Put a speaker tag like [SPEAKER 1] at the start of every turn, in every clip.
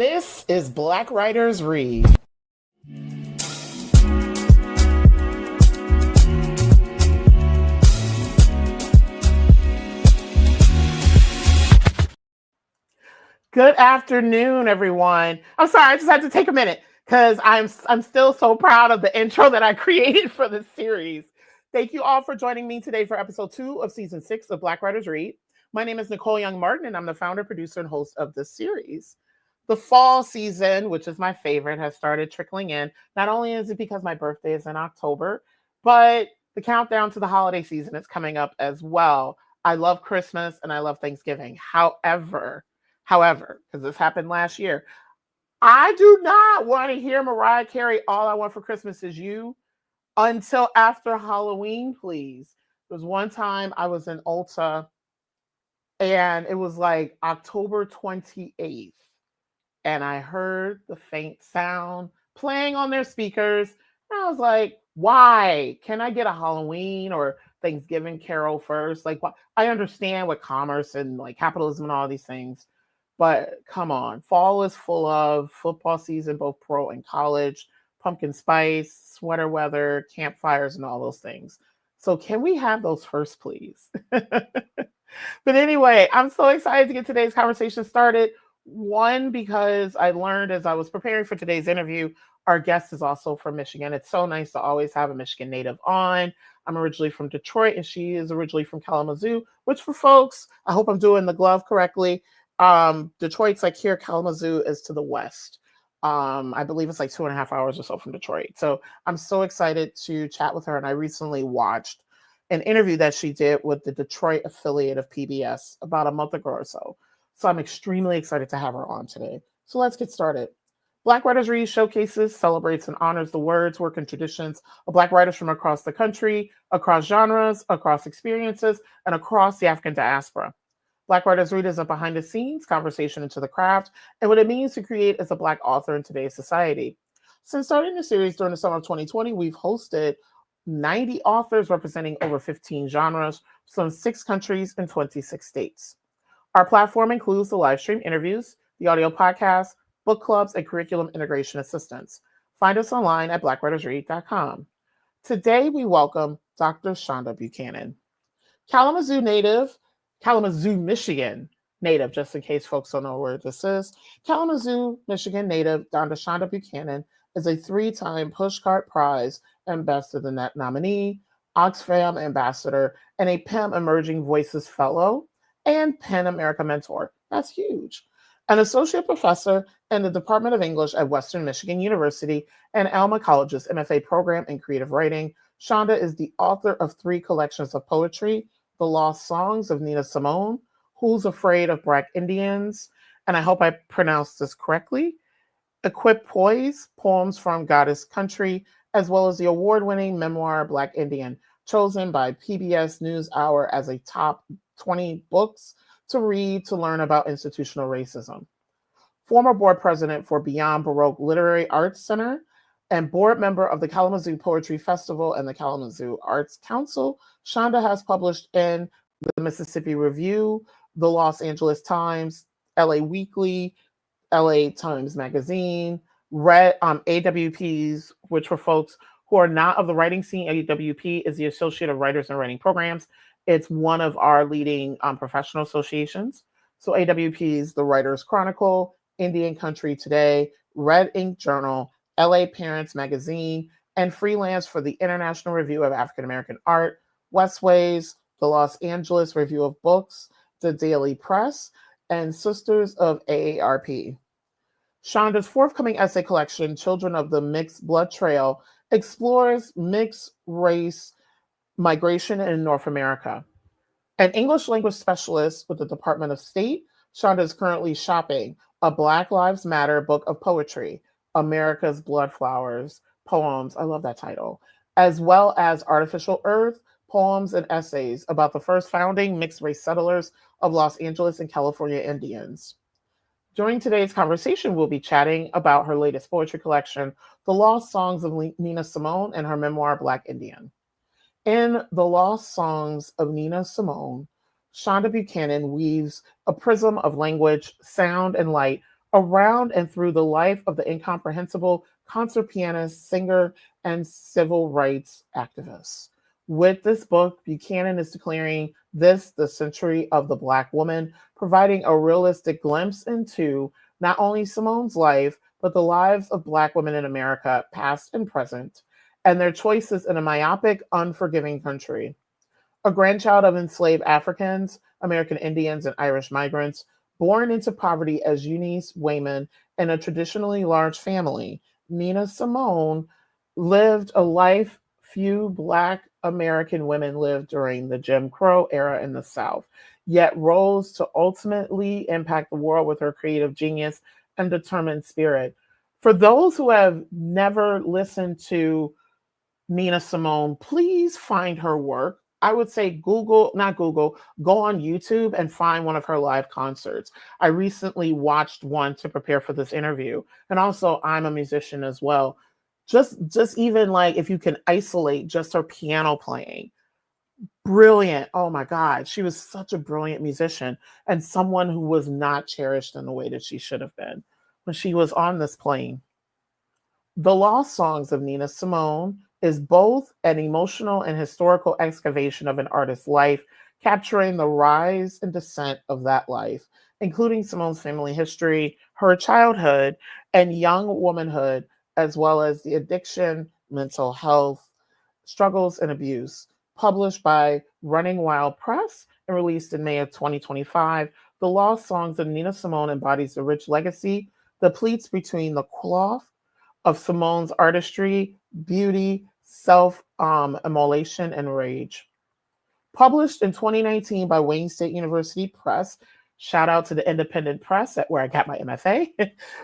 [SPEAKER 1] This is Black Writers Read. Good afternoon, everyone. I'm sorry, I just had to take a minute because I'm still so proud of the intro that I created for this series. Thank you all for joining me today for episode 2 of season 6 of Black Writers Read. My name is Nicole Young Martin, and I'm the founder, producer, and host of this series. The fall season, which is my favorite, has started trickling in. Not only is it because my birthday is in October, but the countdown to the holiday season is coming up as well. I love Christmas and I love Thanksgiving. However, because this happened last year, I do not want to hear Mariah Carey, All I Want for Christmas Is You, until after Halloween, please. There was one time I was in Ulta and it was like October 28th. And I heard the faint sound playing on their speakers. And I was like, why? Can I get a Halloween or Thanksgiving carol first? Like, I understand with commerce and like capitalism and all these things, but come on. Fall is full of football season, both pro and college, pumpkin spice, sweater weather, campfires, and all those things. So can we have those first, please? But anyway, I'm so excited to get today's conversation started. One, because I learned as I was preparing for today's interview, our guest is also from Michigan. It's so nice to always have a Michigan native on. I'm originally from Detroit, and she is originally from Kalamazoo, which for folks, I hope I'm doing the glove correctly. Detroit's like here, Kalamazoo is to the west. I believe it's like 2.5 hours or so from Detroit. So I'm so excited to chat with her. And I recently watched an interview that she did with the Detroit affiliate of PBS about a month ago or so. So I'm extremely excited to have her on today. So let's get started. Black Writers Read showcases, celebrates, and honors the words, work, and traditions of Black writers from across the country, across genres, across experiences, and across the African diaspora. Black Writers Read is a behind-the-scenes conversation into the craft and what it means to create as a Black author in today's society. Since starting the series during the summer of 2020, we've hosted 90 authors representing over 15 genres from 6 countries and 26 states. Our platform includes the live stream interviews, the audio podcasts, book clubs, and curriculum integration assistance. Find us online at blackwritersread.com. Today, we welcome Dr. Shonda Buchanan. Kalamazoo, Michigan native, just in case folks don't know where this is. Kalamazoo, Michigan native Dr. Shonda Buchanan is a 3-time Pushcart Prize Ambassador nominee, Oxfam Ambassador, and a PEM Emerging Voices Fellow and PEN America Mentor. That's huge. An associate professor in the Department of English at Western Michigan University and Alma College's MFA program in creative writing, Shonda is the author of 3 collections of poetry: The Lost Songs of Nina Simone, Who's Afraid of Black Indians, and I hope I pronounced this correctly, Equipoise, Poems from Goddess Country, as well as the award-winning memoir Black Indian, chosen by PBS NewsHour as a top 20 books to read to learn about institutional racism. Former board president for Beyond Baroque Literary Arts Center and board member of the Kalamazoo Poetry Festival and the Kalamazoo Arts Council, Shonda has published in the Mississippi Review, the Los Angeles Times, LA Weekly, LA Times Magazine, read AWPs, which for folks who are not of the writing scene, AWP is the Associate of Writers and Writing Programs. It's one of our leading professional associations. So AWP is the Writers Chronicle, Indian Country Today, Red Ink Journal, LA Parents Magazine, and freelanced for the International Review of African American Art, Westways, the Los Angeles Review of Books, the Daily Press, and Sisters of AARP. Shonda's forthcoming essay collection, Children of the Mixed Blood Trail, explores mixed race migration in North America. An English language specialist with the Department of State, Shonda is currently shopping a Black Lives Matter book of poetry, America's Bloodflowers, Poems, I love that title, as well as Artificial Earth, Poems and Essays about the first founding mixed race settlers of Los Angeles and California Indians. During today's conversation, we'll be chatting about her latest poetry collection, The Lost Songs of Nina Simone, and her memoir, Black Indian. In The Lost Songs of Nina Simone, Shonda Buchanan weaves a prism of language, sound, and light around and through the life of the incomprehensible concert pianist, singer, and civil rights activist. With this book, Buchanan is declaring this the century of the Black woman, providing a realistic glimpse into not only Simone's life, but the lives of Black women in America, past and present, and their choices in a myopic, unforgiving country. A grandchild of enslaved Africans, American Indians, and Irish migrants, born into poverty as Eunice Wayman in a traditionally large family, Nina Simone lived a life few Black American women lived during the Jim Crow era in the South, yet rose to ultimately impact the world with her creative genius and determined spirit. For those who have never listened to Nina Simone, please find her work. I would say not Google, go on YouTube and find one of her live concerts. I recently watched one to prepare for this interview. And also I'm a musician as well. Just even like if you can isolate just her piano playing. Brilliant. Oh my God. She was such a brilliant musician and someone who was not cherished in the way that she should have been when she was on this plane. The Lost Songs of Nina Simone is both an emotional and historical excavation of an artist's life, capturing the rise and descent of that life, including Simone's family history, her childhood, and young womanhood, as well as the addiction, mental health, struggles, and abuse. Published by Running Wild Press and released in May of 2025, The Lost Songs of Nina Simone embodies the rich legacy that pleats between the cloth of Simone's artistry, beauty, self-immolation, and rage. Published in 2019 by Wayne State University Press, shout out to the independent press at where I got my MFA.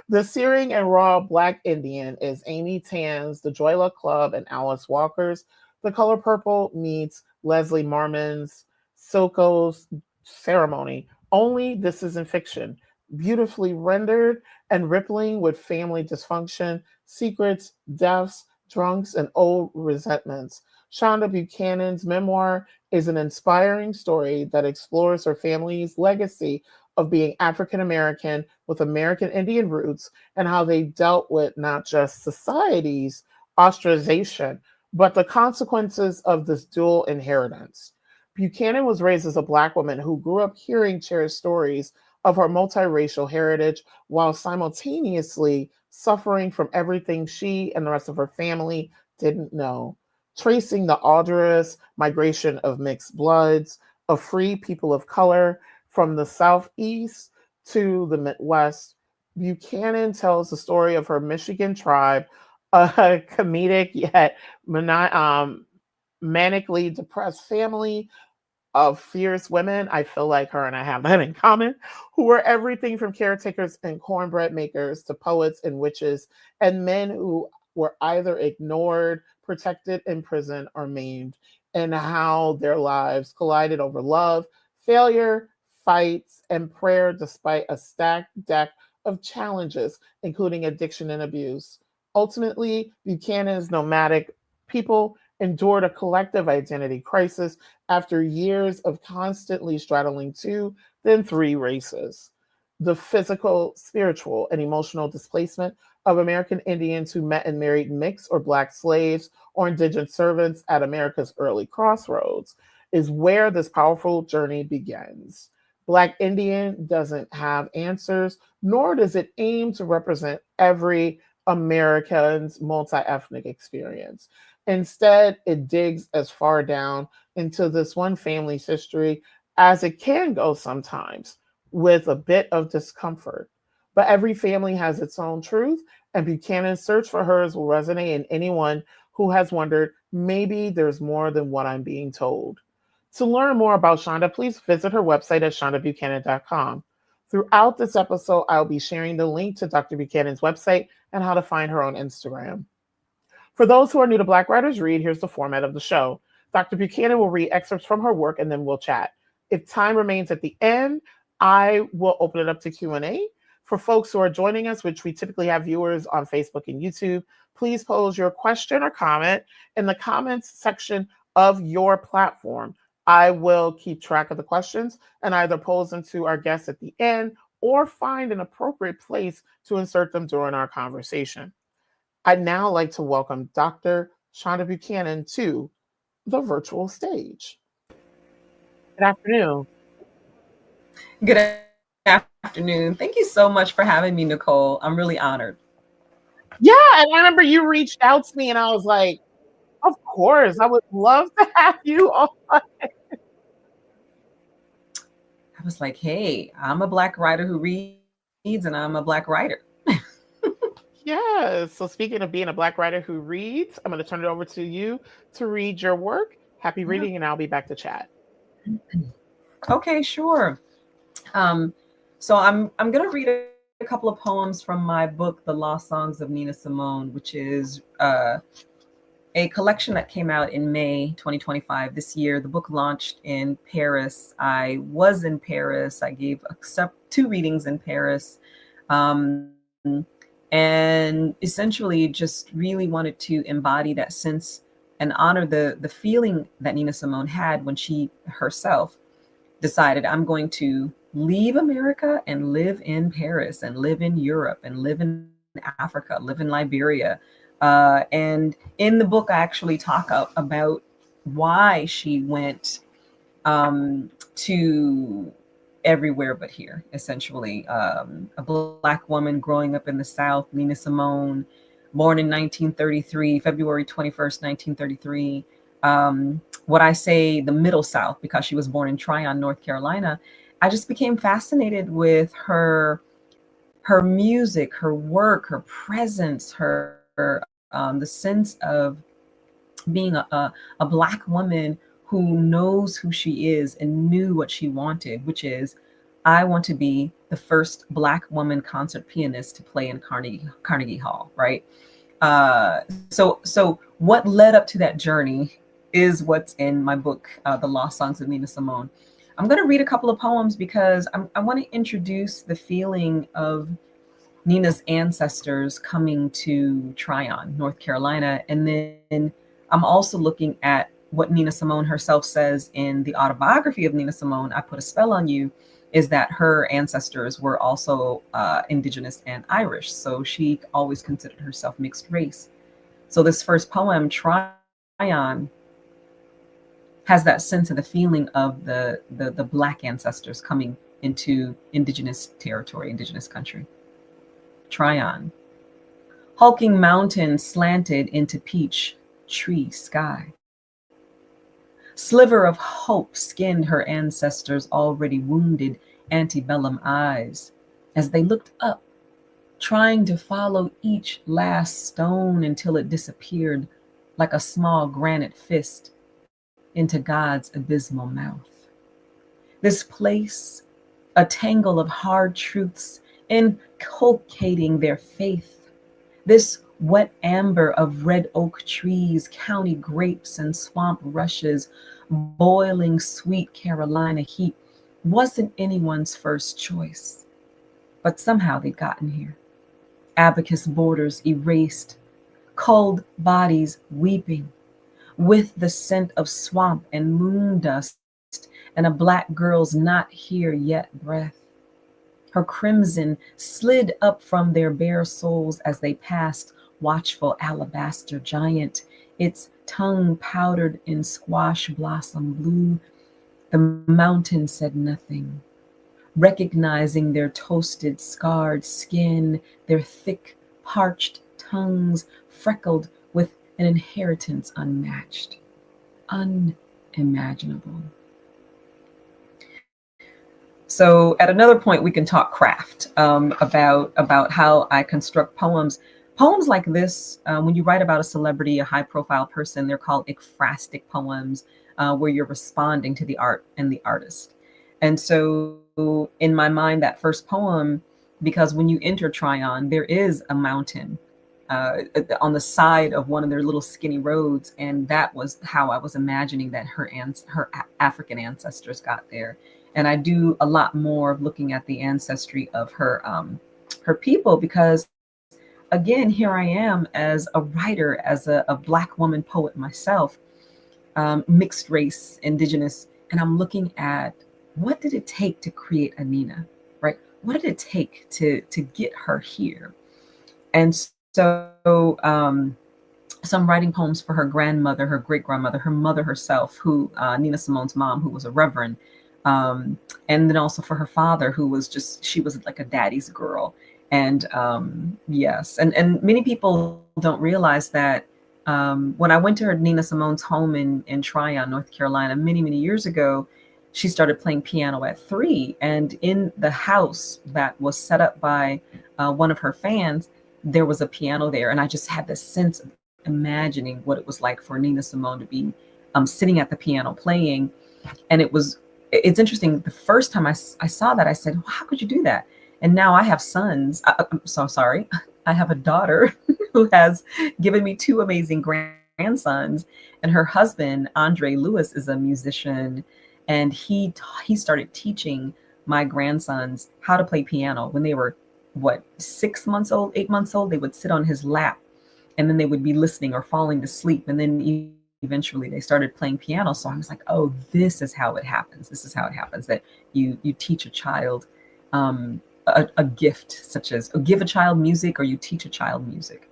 [SPEAKER 1] The Searing and Raw Black Indian is Amy Tan's The Joyla Club and Alice Walker's The Color Purple meets Leslie Marmon's Silko's Ceremony. Only this isn't fiction. Beautifully rendered and rippling with family dysfunction, secrets, deaths, drunks, and old resentments. Shonda Buchanan's memoir is an inspiring story that explores her family's legacy of being African American with American Indian roots and how they dealt with not just society's ostracization, but the consequences of this dual inheritance. Buchanan was raised as a Black woman who grew up hearing cherished stories of her multiracial heritage while simultaneously suffering from everything she and the rest of her family didn't know. Tracing the arduous migration of mixed bloods, of free people of color from the Southeast to the Midwest, Buchanan tells the story of her Michigan tribe, a comedic yet manically depressed family of fierce women. I feel like her and I have that in common, who were everything from caretakers and cornbread makers to poets and witches, and men who were either ignored, protected, imprisoned, or maimed, and how their lives collided over love, failure, fights, and prayer despite a stacked deck of challenges, including addiction and abuse. Ultimately, Buchanan's nomadic people endured a collective identity crisis after years of constantly straddling two, then three races. The physical, spiritual, and emotional displacement of American Indians who met and married mixed or Black slaves or indigent servants at America's early crossroads is where this powerful journey begins. Black Indian doesn't have answers, nor does it aim to represent every American's multi-ethnic experience. Instead, it digs as far down into this one family's history as it can go sometimes, with a bit of discomfort. But every family has its own truth, and Buchanan's search for hers will resonate in anyone who has wondered, maybe there's more than what I'm being told. To learn more about Shonda, please visit her website at shondabuchanan.com. Throughout this episode, I'll be sharing the link to Dr. Buchanan's website and how to find her on Instagram. For those who are new to Black Writers Read, here's the format of the show. Dr. Buchanan will read excerpts from her work and then we'll chat. If time remains at the end, I will open it up to Q&A. For folks who are joining us, which we typically have viewers on Facebook and YouTube, please pose your question or comment in the comments section of your platform. I will keep track of the questions and either pose them to our guests at the end or find an appropriate place to insert them during our conversation. I'd now like to welcome Dr. Shonda Buchanan to the virtual stage. Good afternoon.
[SPEAKER 2] Good afternoon. Thank you so much for having me, Nicole. I'm really honored.
[SPEAKER 1] Yeah, and I remember you reached out to me and I was like, of course, I would love to have you on.
[SPEAKER 2] I was like, hey, I'm a Black writer who reads and I'm a Black writer.
[SPEAKER 1] Yes. So speaking of being a Black writer who reads, I'm going to turn it over to you to read your work. Happy
[SPEAKER 2] Yeah.
[SPEAKER 1] reading, and I'll be back to chat.
[SPEAKER 2] Okay, sure. Um, so I'm gonna read a couple of poems from my book, The Lost Songs of Nina Simone, which is a collection that came out in May 2025 this year. The book launched in Paris. I was in Paris. I gave two readings in Paris. And essentially just really wanted to embody that sense and honor the feeling that Nina Simone had when she herself decided, I'm going to leave America and live in Paris and live in Europe and live in Africa, live in Liberia. And in the book, I actually talk about why she went to everywhere but here, essentially. A Black woman growing up in the South, Nina Simone, born in 1933, February 21st, 1933. What I say the Middle South, because she was born in Tryon, North Carolina. I just became fascinated with her music, her work, her presence, the sense of being a Black woman who knows who she is and knew what she wanted, which is, I want to be the first Black woman concert pianist to play in Carnegie Hall, right? So what led up to that journey is what's in my book, The Lost Songs of Nina Simone. I'm going to read a couple of poems because I want to introduce the feeling of Nina's ancestors coming to Tryon, North Carolina. And then I'm also looking at what Nina Simone herself says in the autobiography of Nina Simone, I Put a Spell on You, is that her ancestors were also Indigenous and Irish. So she always considered herself mixed race. So this first poem, Tryon, has that sense of the feeling of the Black ancestors coming into Indigenous territory, Indigenous country. Tryon. Hulking mountains slanted into peach tree sky. Sliver of hope skinned her ancestors' already wounded antebellum eyes as they looked up, trying to follow each last stone until it disappeared like a small granite fist into God's abysmal mouth. This place, a tangle of hard truths inculcating their faith, this wet amber of red oak trees, county grapes and swamp rushes, boiling sweet Carolina heat, wasn't anyone's first choice. But somehow they'd gotten here. Abacus borders erased, culled bodies weeping, with the scent of swamp and moon dust and a Black girl's not here yet breath. Her crimson slid up from their bare souls as they passed watchful alabaster giant, its tongue powdered in squash blossom blue. The mountain said nothing, recognizing their toasted, scarred skin, their thick, parched tongues freckled with an inheritance unmatched, unimaginable. So at another point, we can talk craft about how I construct poems. Poems like this, when you write about a celebrity, a high-profile person, they're called ekphrastic poems, where you're responding to the art and the artist. And so in my mind, that first poem, because when you enter Tryon, there is a mountain on the side of one of their little skinny roads, and that was how I was imagining that her African ancestors got there. And I do a lot more of looking at the ancestry of her people, because again, here I am as a writer, as a Black woman poet myself, mixed race, Indigenous, and I'm looking at what did it take to create a Nina, right? what did it take to get her here? And so so I'm writing poems for her grandmother, her great grandmother, her mother herself, who Nina Simone's mom, who was a reverend, and then also for her father, who was she was like a daddy's girl. And yes, and many people don't realize that when I went to her Nina Simone's home in Tryon, North Carolina, many years ago, she started playing piano at 3, and in the house that was set up by one of her fans, there was a piano there, and I just had this sense of imagining what it was like for Nina Simone to be sitting at the piano playing. And it's interesting. The first time I saw that, I said, well, how could you do that? And now I have sons. I'm so sorry. I have a daughter who has given me 2 amazing grandsons. And her husband, Andre Lewis, is a musician. And he started teaching my grandsons how to play piano when they were, 6 months old, 8 months old. They would sit on his lap, and then they would be listening or falling to sleep. And then eventually they started playing piano. So I was like, oh, this is how it happens. This is how it happens, that you teach a child a gift, such as give a child music, or you teach a child music.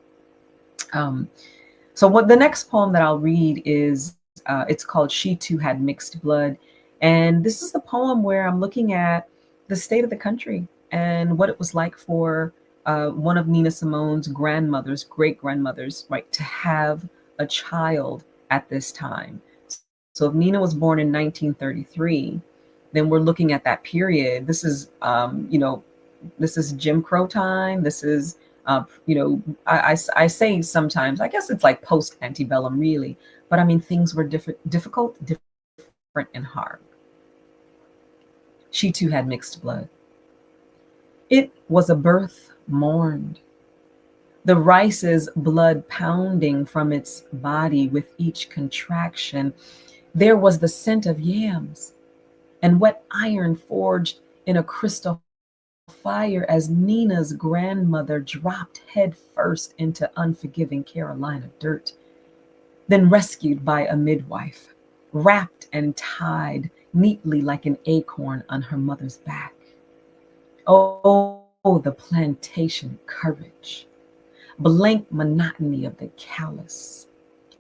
[SPEAKER 2] So what the next poem that I'll read is, it's called She Too Had Mixed Blood. And this is the poem where I'm looking at the state of the country and what it was like for one of Nina Simone's grandmothers, great grandmothers, right, to have a child at this time. So if Nina was born in 1933, then we're looking at that period. This is, this is Jim Crow time. This is, I say sometimes, I guess it's like post antebellum, really. But I mean, things were difficult, different, and hard. She too had mixed blood. It was a birth mourned. The rice's blood pounding from its body with each contraction. There was the scent of yams and wet iron forged in a crystal fire as Nina's grandmother dropped head first into unforgiving Carolina dirt, then rescued by a midwife, wrapped and tied neatly like an acorn on her mother's back. Oh, the plantation courage, blank monotony of the callous,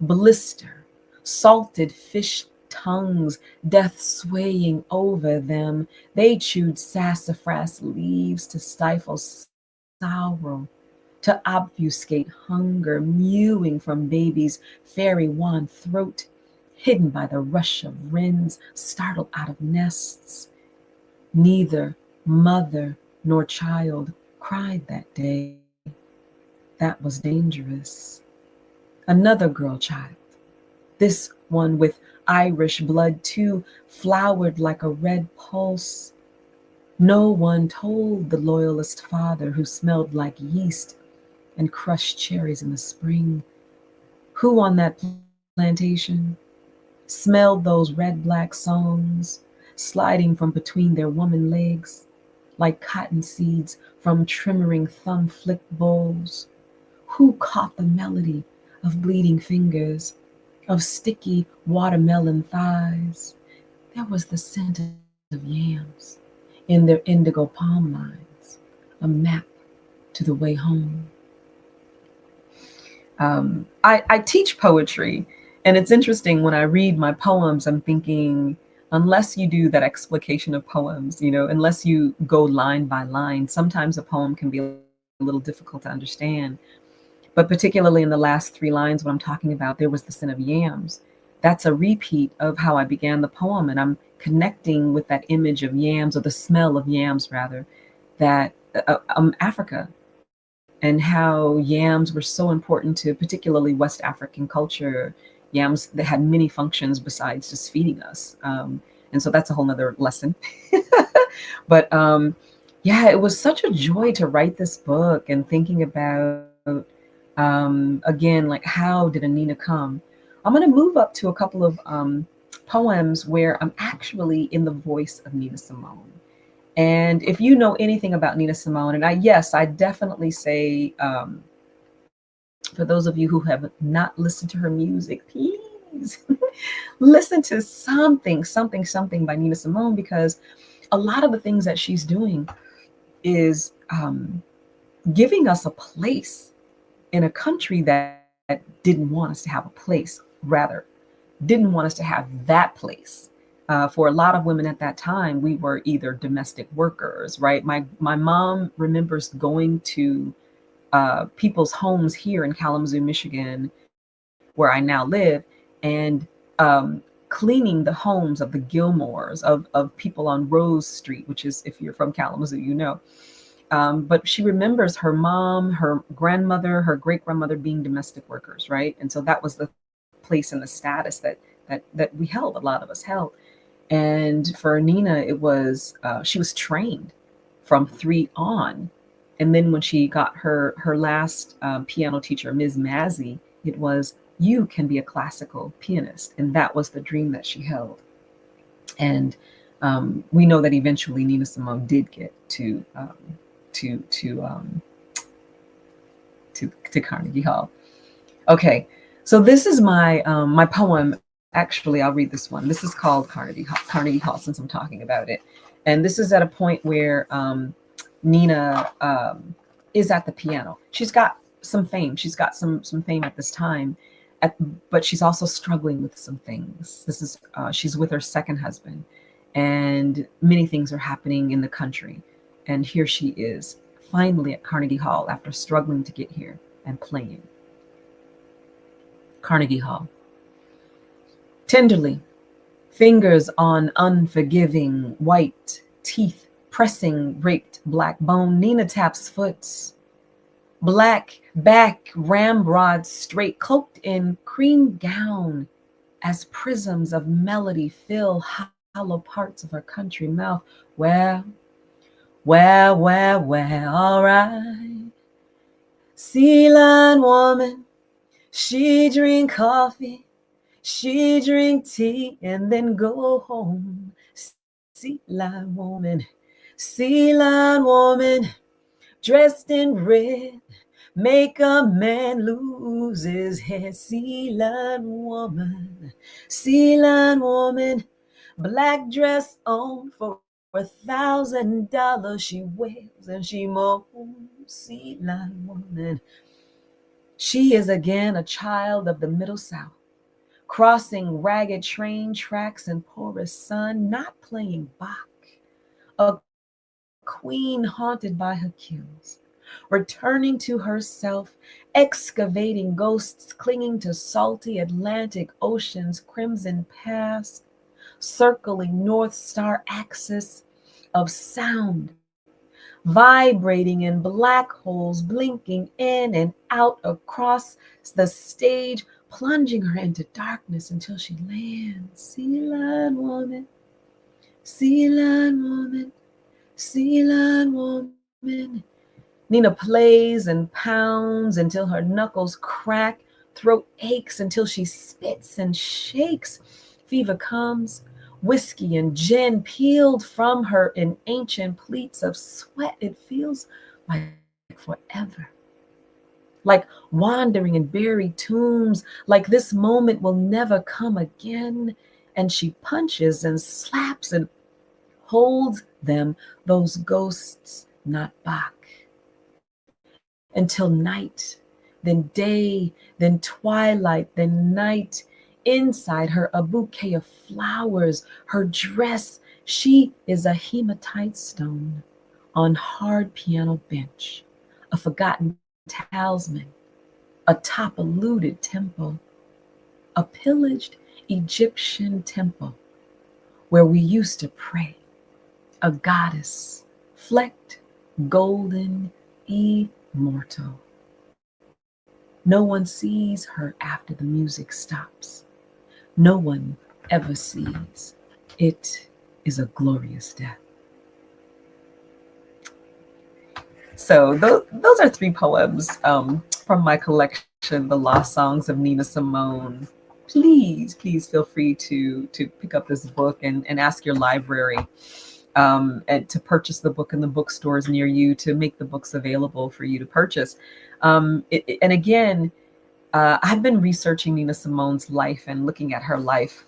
[SPEAKER 2] blister, salted fish tongues, death swaying over them. They chewed sassafras leaves to stifle sorrow, to obfuscate hunger, mewing from baby's fairy wand throat, hidden by the rush of wrens startled out of nests. Neither mother nor child cried that day. That was dangerous. Another girl child, this one with Irish blood too, flowered like a red pulse. No one told the loyalist father who smelled like yeast and crushed cherries in the spring, who on that plantation smelled those red-black songs sliding from between their woman legs like cotton seeds from trimmering thumb-flicked bowls, who caught the melody of bleeding fingers, of sticky watermelon thighs. There was the scent of yams in their indigo palm lines, a map to the way home. I teach poetry, and it's interesting when I read my poems, I'm thinking, unless you do that explication of poems, unless you go line by line, sometimes a poem can be a little difficult to understand. But particularly in the last 3 lines, when I'm talking about there was the scent of yams, that's a repeat of how I began the poem. And I'm connecting with that image of yams, or the smell of yams rather, that Africa, and how yams were so important to particularly West African culture. Yams that had many functions besides just feeding us. And so that's a whole nother lesson. But yeah, it was such a joy to write this book and thinking about, again, like, how did a Nina come? I'm going to move up to a couple of poems where I'm actually in the voice of Nina Simone. And if you know anything about Nina Simone, and I definitely say, for those of you who have not listened to her music, please listen to something by Nina Simone, because a lot of the things that she's doing is giving us a place in a country that didn't want us to have a place, rather didn't want us to have that place. For a lot of women at that time, we were either domestic workers, right? My mom remembers going to people's homes here in Kalamazoo, Michigan, where I now live, and cleaning the homes of the Gilmores, of people on Rose Street, which is, if you're from Kalamazoo, you know. But she remembers her mom, her grandmother, her great-grandmother being domestic workers, right? And so that was the place and the status that we held, a lot of us held. And for Nina, it was, she was trained from 3 on. And then when she got her last piano teacher, Ms. Mazzy, it was, you can be a classical pianist. And that was the dream that she held. And we know that eventually Nina Simone did get to Carnegie Hall. Okay, so this is my my poem. Actually, I'll read this one. This is called Carnegie Hall, since I'm talking about it. And this is at a point where Nina is at the piano. She's got some fame. She's got some fame at this time, but she's also struggling with some things. This is she's with her second husband, and many things are happening in the country. And here she is, finally at Carnegie Hall after struggling to get here and playing. Carnegie Hall. Tenderly, fingers on unforgiving white teeth, pressing raped black bone, Nina taps foot. Black back ramrod straight, cloaked in cream gown, as prisms of melody fill hollow parts of her country mouth. Well, all right. Sea line woman, she drink coffee, she drink tea, and then go home. Sea line woman, dressed in red, make a man lose his head. Sea line woman, black dress on for $1,000 she wails and she moans. Sea line woman, she is again a child of the Middle South, crossing ragged train tracks in porous sun, not playing Bach, a queen haunted by her kills, returning to herself, excavating ghosts, clinging to salty Atlantic Ocean's crimson past, circling North Star axis of sound, vibrating in black holes, blinking in and out across the stage, plunging her into darkness until she lands. Sea line woman, sea line woman, sea line woman. Nina plays and pounds until her knuckles crack, throat aches until she spits and shakes. Fever comes, whiskey and gin peeled from her in ancient pleats of sweat. It feels like forever, like wandering in buried tombs, like this moment will never come again. And she punches and slaps and holds them, those ghosts, not Bach. Until night, then day, then twilight, then night. Inside her, a bouquet of flowers, her dress. She is a hematite stone on hard piano bench, a forgotten talisman, atop a looted temple, a pillaged Egyptian temple where we used to pray, a goddess, flecked, golden, immortal. No one sees her after the music stops. No one ever sees. It is a glorious death. So those are 3 poems from my collection, The Lost Songs of Nina Simone. Please feel free to pick up this book and ask your library and to purchase the book in the bookstores near you, to make the books available for you to purchase. And again, I've been researching Nina Simone's life and looking at her life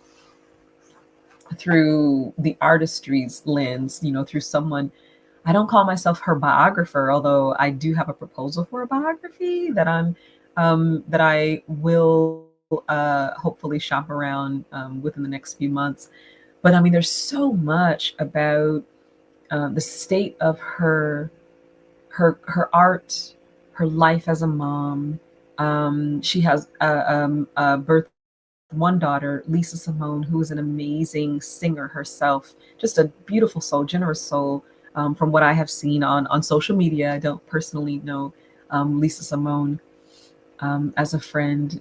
[SPEAKER 2] through the artistry's lens, through someone. I don't call myself her biographer, although I do have a proposal for a biography that that I will hopefully shop around within the next few months. But I mean, there's so much about the state of her art, her life as a mom. She has birthed one daughter, Lisa Simone, who is an amazing singer herself, just a beautiful soul, generous soul. From what I have seen on social media, I don't personally know Lisa Simone as a friend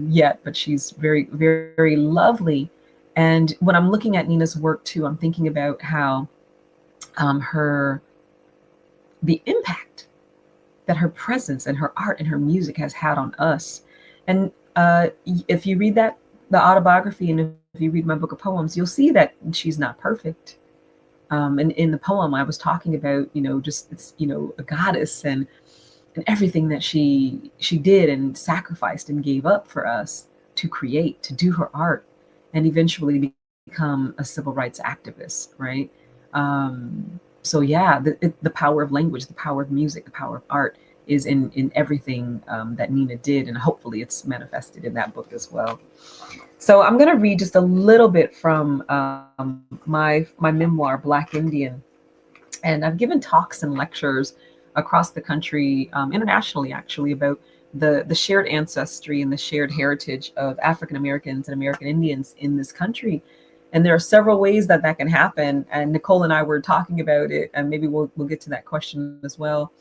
[SPEAKER 2] yet, but she's very, very, very lovely. And when I'm looking at Nina's work too, I'm thinking about how the impact that her presence and her art and her music has had on us. And if you read the autobiography, and if you read my book of poems, you'll see that she's not perfect. And in the poem, I was talking about, just it's, a goddess and everything that she did and sacrificed and gave up for us to create, to do her art, and eventually become a civil rights activist, right? So yeah, the power of language, the power of music, the power of art is in everything that Nina did, and hopefully it's manifested in that book as well. So I'm going to read just a little bit from my memoir, Black Indian. And I've given talks and lectures across the country, internationally actually, about the shared ancestry and the shared heritage of African Americans and American Indians in this country. And there are several ways that can happen. And Nicole and I were talking about it, and maybe we'll get to that question as well.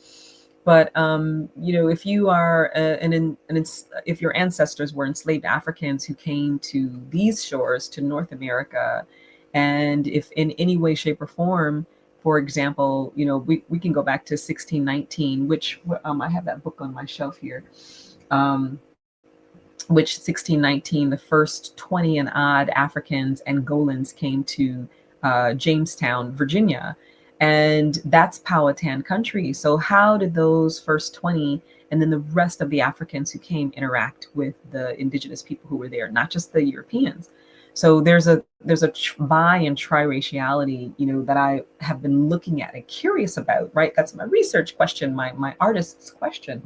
[SPEAKER 2] But if you are if your ancestors were enslaved Africans who came to these shores, to North America, and if in any way, shape, or form, for example, we can go back to 1619, which I have that book on my shelf here. Which 1619, the first 20 and odd Africans and Golans came to Jamestown, Virginia. And that's Powhatan country. So how did those first 20 and then the rest of the Africans who came interact with the indigenous people who were there, not just the Europeans? So there's a bi and triraciality, that I have been looking at and curious about, right? That's my research question, my artist's question.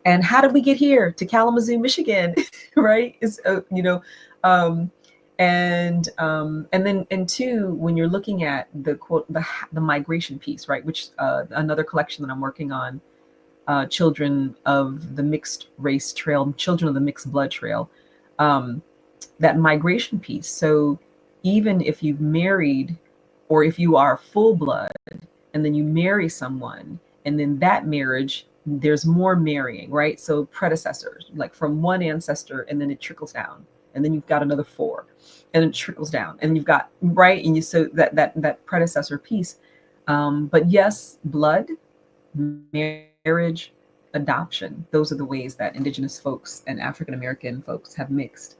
[SPEAKER 2] And how did we get here to Kalamazoo, Michigan, right? And two, when you're looking at the quote, the migration piece, right, which another collection that I'm working on, children of the mixed race trail, children of the mixed blood trail, that migration piece. So even if you've married, or if you are full blood, and then you marry someone, and then that marriage, there's more marrying, right? So predecessors, like from one ancestor, and then it trickles down, and then you've got another 4, and it trickles down, and you've got, right? And so that predecessor piece. But yes, blood, marriage, adoption, those are the ways that indigenous folks and African American folks have mixed.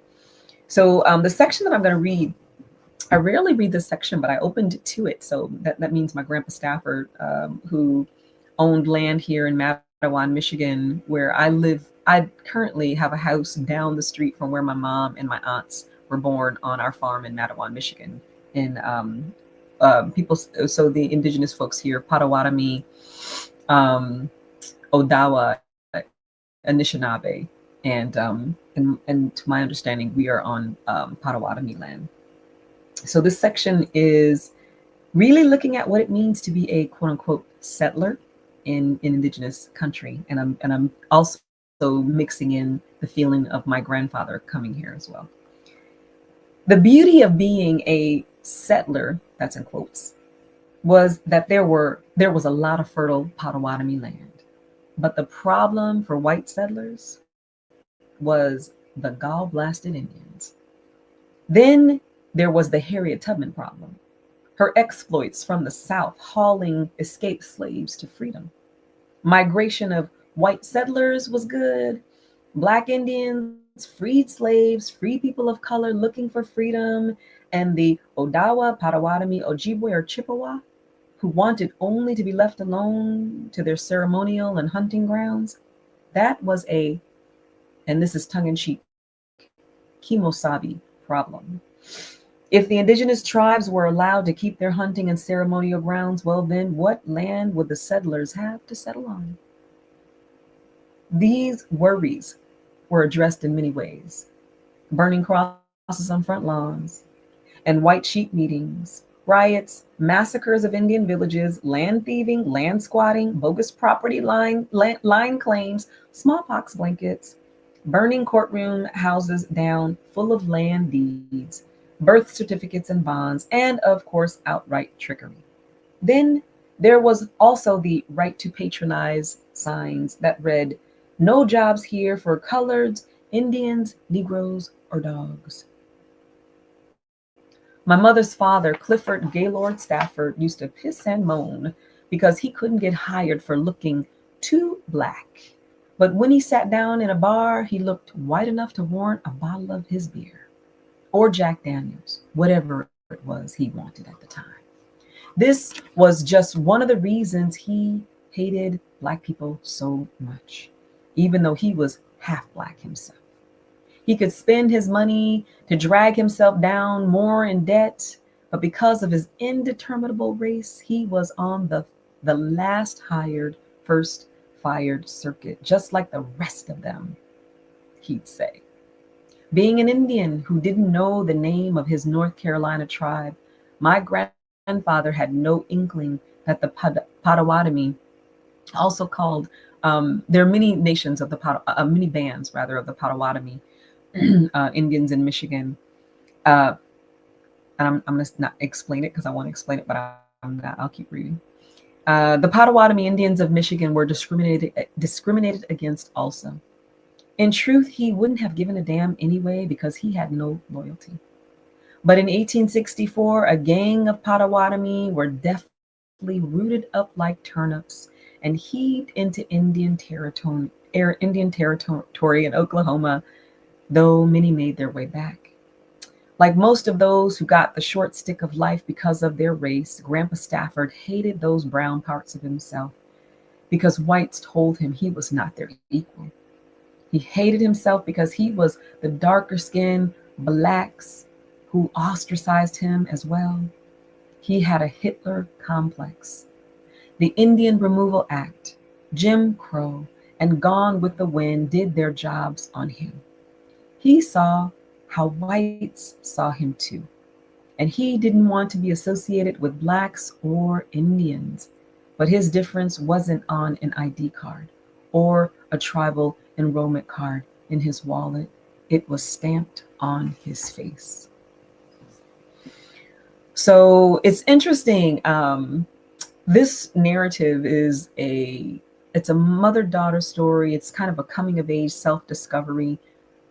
[SPEAKER 2] So the section that I'm going to read, I rarely read this section, but I opened to it. So that means my grandpa Stafford, who owned land here in Matawan, Michigan, where I live. I currently have a house down the street from where my mom and my aunts were born, on our farm in Matawan, Michigan. And so the indigenous folks here, Potawatomi, Odawa, Anishinaabe, and to my understanding, we are on Potawatomi land. So this section is really looking at what it means to be a quote unquote settler in indigenous country, and I'm also mixing in the feeling of my grandfather coming here as well. The beauty of being a settler, that's in quotes, was that there was a lot of fertile Potawatomi land. But the problem for white settlers was the gall-blasted Indians. Then there was the Harriet Tubman problem, her exploits from the South hauling escaped slaves to freedom. Migration of white settlers was good. Black Indians freed slaves, free people of color looking for freedom, and the Odawa, Potawatomi, Ojibwe, or Chippewa, who wanted only to be left alone to their ceremonial and hunting grounds. That was and this is tongue-in-cheek, Kemosabe problem. If the indigenous tribes were allowed to keep their hunting and ceremonial grounds, well, then what land would the settlers have to settle on? These worries were addressed in many ways: burning crosses on front lawns, and white sheep meetings, riots, massacres of Indian villages, land thieving, land squatting, bogus property line claims, smallpox blankets, burning courtroom houses down full of land deeds, birth certificates and bonds, and of course, outright trickery. Then there was also the right to patronize signs that read, "No jobs here for coloreds, Indians, Negroes, or dogs." My mother's father, Clifford Gaylord Stafford, used to piss and moan because he couldn't get hired for looking too black. But when he sat down in a bar, he looked white enough to warrant a bottle of his beer or Jack Daniels, whatever it was he wanted at the time. This was just one of the reasons he hated Black people so much, even though he was half Black himself. He could spend his money to drag himself down more in debt, but because of his indeterminable race, he was on the last hired, first fired circuit, just like the rest of them, he'd say. Being an Indian who didn't know the name of his North Carolina tribe, my grandfather had no inkling that the Potawatomi, also called, there are many nations of the many bands rather of the Potawatomi, Indians in Michigan. And I'm going to not explain it because I want to explain it, but I'm not. I'll keep reading. The Potawatomi Indians of Michigan were discriminated against also. In truth, he wouldn't have given a damn anyway because he had no loyalty. But in 1864, a gang of Potawatomi were deftly rooted up like turnips and heaved into Indian territory in Oklahoma, though many made their way back. Like most of those who got the short stick of life because of their race, Grandpa Stafford hated those brown parts of himself because whites told him he was not their equal. He hated himself because he was the darker skinned blacks who ostracized him as well. He had a Hitler complex. The Indian Removal Act, Jim Crow, and Gone with the Wind did their jobs on him. He saw how whites saw him too, and he didn't want to be associated with blacks or Indians, but his difference wasn't on an ID card or a tribal enrollment card in his wallet. It was stamped on his face. So it's interesting. This narrative is it's a mother-daughter story. It's kind of a coming of age self-discovery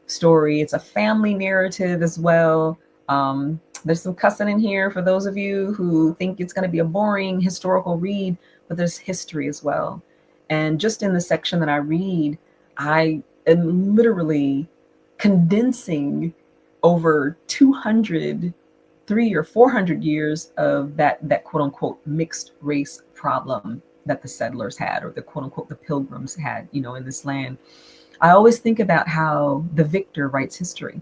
[SPEAKER 2] story. It's a family narrative as well. There's some cussing in here for those of you who think it's going to be a boring historical read, but there's history as well. And just in the section that I read, I am literally condensing over 200, 300 or 400 years of that quote unquote mixed race problem that the settlers had, or the quote unquote the pilgrims had, in this land. I always think about how the victor writes history.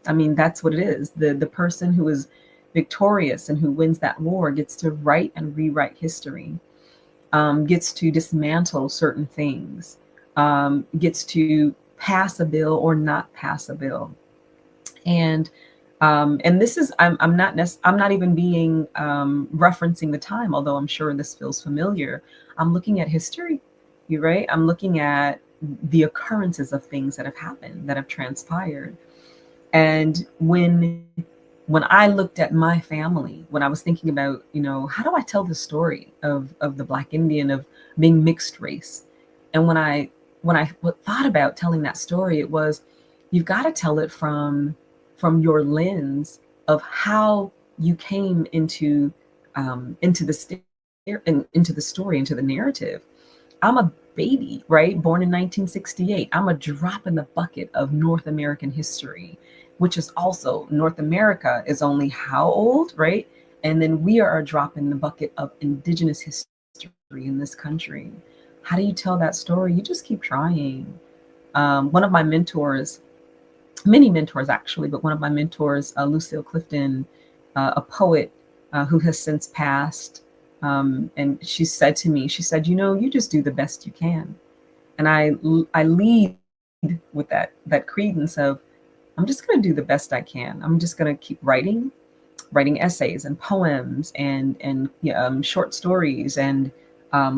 [SPEAKER 2] I mean, that's what it is. The person who is victorious and who wins that war gets to write and rewrite history, gets to dismantle certain things, gets to pass a bill or not pass a bill. And this is, I'm not even being referencing the time, although I'm sure this feels familiar. I'm looking at history, you're right? I'm looking at the occurrences of things that have happened, that have transpired. And when I looked at my family, when I was thinking about, how do I tell the story of the Black Indian, of being mixed race? And when I thought about telling that story, it was, you've got to tell it from your lens of how you came into the story, into the narrative. I'm a baby, right? Born in 1968. I'm a drop in the bucket of North American history, which is also, North America is only how old, right? And then we are a drop in the bucket of indigenous history in this country. How do you tell that story? You just keep trying. One of my mentors, many mentors actually, but one of my mentors, Lucille Clifton, a poet who has since passed. And she said to me, she said, you just do the best you can. And I lead with that credence of, I'm just going to do the best I can. I'm just going to keep writing essays and poems and short stories and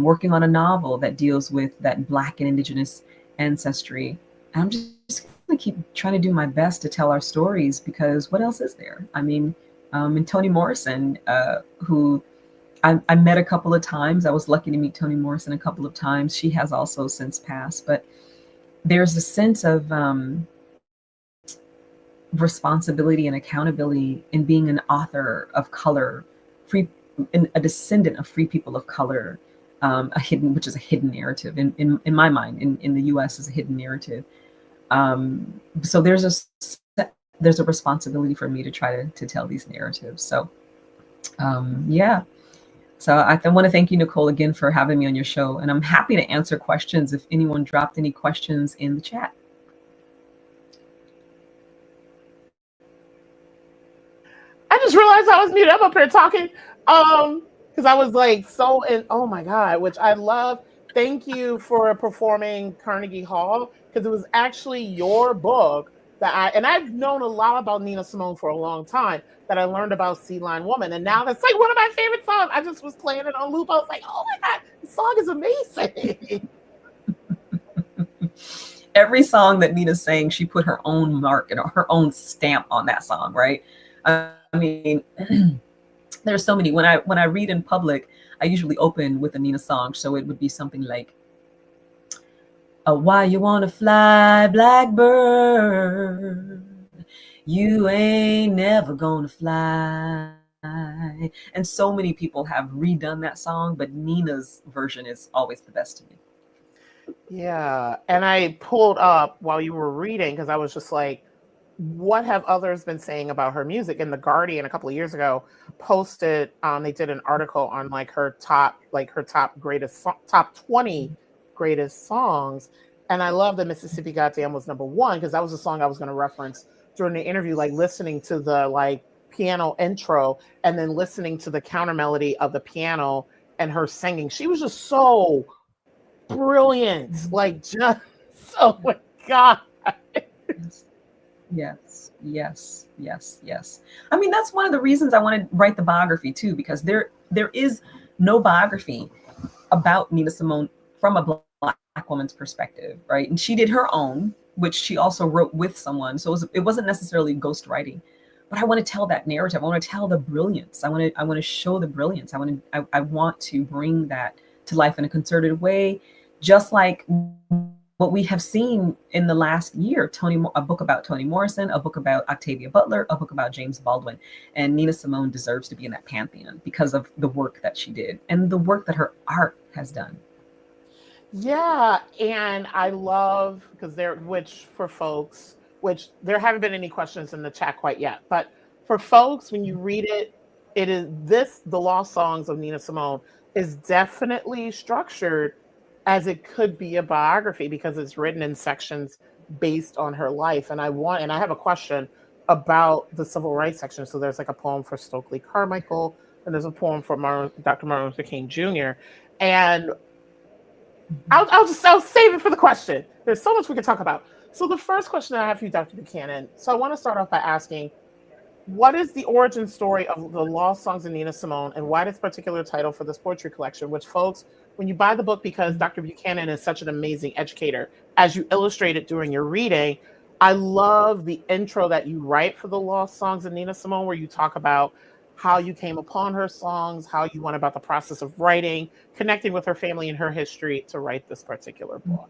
[SPEAKER 2] working on a novel that deals with that Black and Indigenous ancestry. And I'm just going to keep trying to do my best to tell our stories, because what else is there? I mean, and Toni Morrison, who I met a couple of times. I was lucky to meet Toni Morrison a couple of times. She has also since passed, but there's a sense of responsibility and accountability in being an author of color, a descendant of free people of color, which is a hidden narrative in my mind, in the U.S. is a hidden narrative. So there's a responsibility for me to try to tell these narratives. So yeah. So I want to thank you, Nicole, again for having me on your show. And I'm happy to answer questions if anyone dropped any questions in the chat.
[SPEAKER 1] I just realized I was muted. I'm up here talking because I was like so in, oh my God, which I love. Thank you for performing Carnegie Hall, because it was actually your book and I've known a lot about Nina Simone for a long time, that I learned about Sea Lion Woman. And now that's like one of my favorite songs. I just was playing it on loop. I was like, oh my God, the song is amazing.
[SPEAKER 2] Every song that Nina sang, she put her own mark and her own stamp on that song, right? I mean, there's so many. When I read in public, I usually open with a Nina song. So it would be something like, why you wanna fly, blackbird? You ain't never gonna fly. And so many people have redone that song, but Nina's version is always the best to me.
[SPEAKER 1] Yeah. And I pulled up while you were reading, because I was just like, what have others been saying about her music? And The Guardian a couple of years ago posted, they did an article on her top 20 greatest songs. And I love that Mississippi Goddamn was number one, because that was the song I was going to reference during the interview, like listening to the piano intro and then listening to the counter melody of the piano and her singing. She was just so brilliant. Just, oh my God.
[SPEAKER 2] Yes. I mean, that's one of the reasons I want to write the biography too, because there is no biography about Nina Simone from a Black woman's perspective, right? And she did her own, which she also wrote with someone. So it wasn't necessarily ghostwriting, but I want to tell that narrative. I want to tell the brilliance. I want to show the brilliance. I want to bring that to life in a concerted way, just like what we have seen in the last year. A book about Toni Morrison, a book about Octavia Butler, a book about James Baldwin. And Nina Simone deserves to be in that pantheon because of the work that she did and the work that her art has done.
[SPEAKER 1] Yeah, and I love, because there haven't been any questions in the chat quite yet, but for folks, when you read it, The Lost Songs of Nina Simone is definitely structured as it could be a biography, because it's written in sections based on her life. And I have a question about the civil rights section. So there's a poem for Stokely Carmichael, and there's a poem for Dr. Martin Luther King Jr. And I'll save it for the question. There's so much we can talk about. So the first question I have for you, Dr. Buchanan. So I want to start off by asking, what is the origin story of the Lost Songs of Nina Simone, and why this particular title for this poetry collection? Which, folks, when you buy the book, because Dr. Buchanan is such an amazing educator, as you illustrated during your reading, I love the intro that you write for the Lost Songs of Nina Simone, where you talk about how you came upon her songs, how you went about the process of writing, connecting with her family and her history to write this particular book.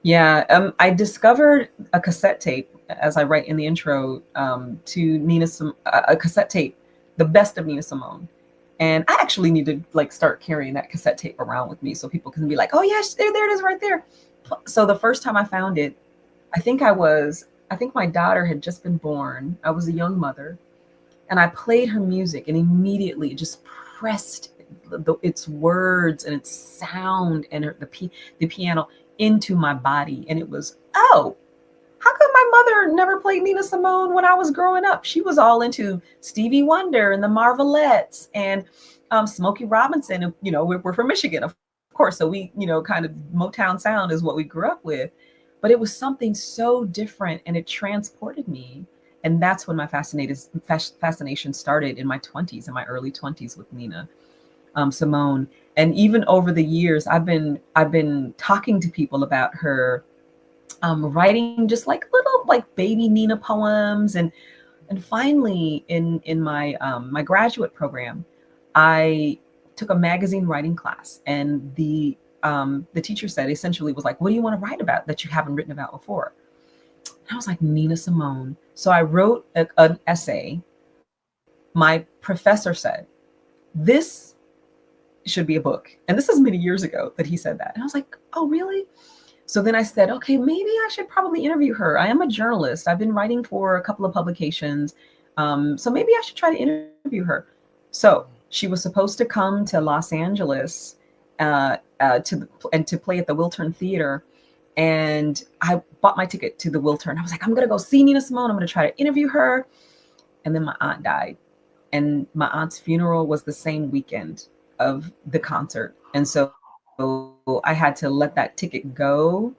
[SPEAKER 2] Yeah, I discovered a cassette tape, as I write in the intro, to Nina Simone, a cassette tape, the best of Nina Simone. And I actually need to start carrying that cassette tape around with me so people can be like, oh yeah, there it is right there. So the first time I found it, I think my daughter had just been born. I was a young mother, and I played her music, and immediately it just pressed its words and its sound and the piano into my body. And it was, oh, mother never played Nina Simone when I was growing up. She was all into Stevie Wonder and the Marvelettes and Smokey Robinson. And, we're from Michigan, of course. So we, kind of Motown sound is what we grew up with. But it was something so different, and it transported me. And that's when my fascination started in my 20s, in my early 20s with Nina Simone. And even over the years, I've been talking to people about her writing just like little like baby Nina poems. And finally in my my graduate program, I took a magazine writing class, and the teacher said, essentially was like, what do you want to write about that you haven't written about before? And I was like, Nina Simone. So I wrote an essay. My professor said, this should be a book. And this is many years ago that he said that. And I was like, oh, really? So then I said, okay, maybe I should probably interview her. I am a journalist. I've been writing for a couple of publications. So maybe I should try to interview her. So she was supposed to come to Los Angeles to play at the Wiltern Theater. And I bought my ticket to the Wiltern. I was like, I'm going to go see Nina Simone. I'm going to try to interview her. And then my aunt died. And my aunt's funeral was the same weekend of the concert. And so I had to let that ticket go.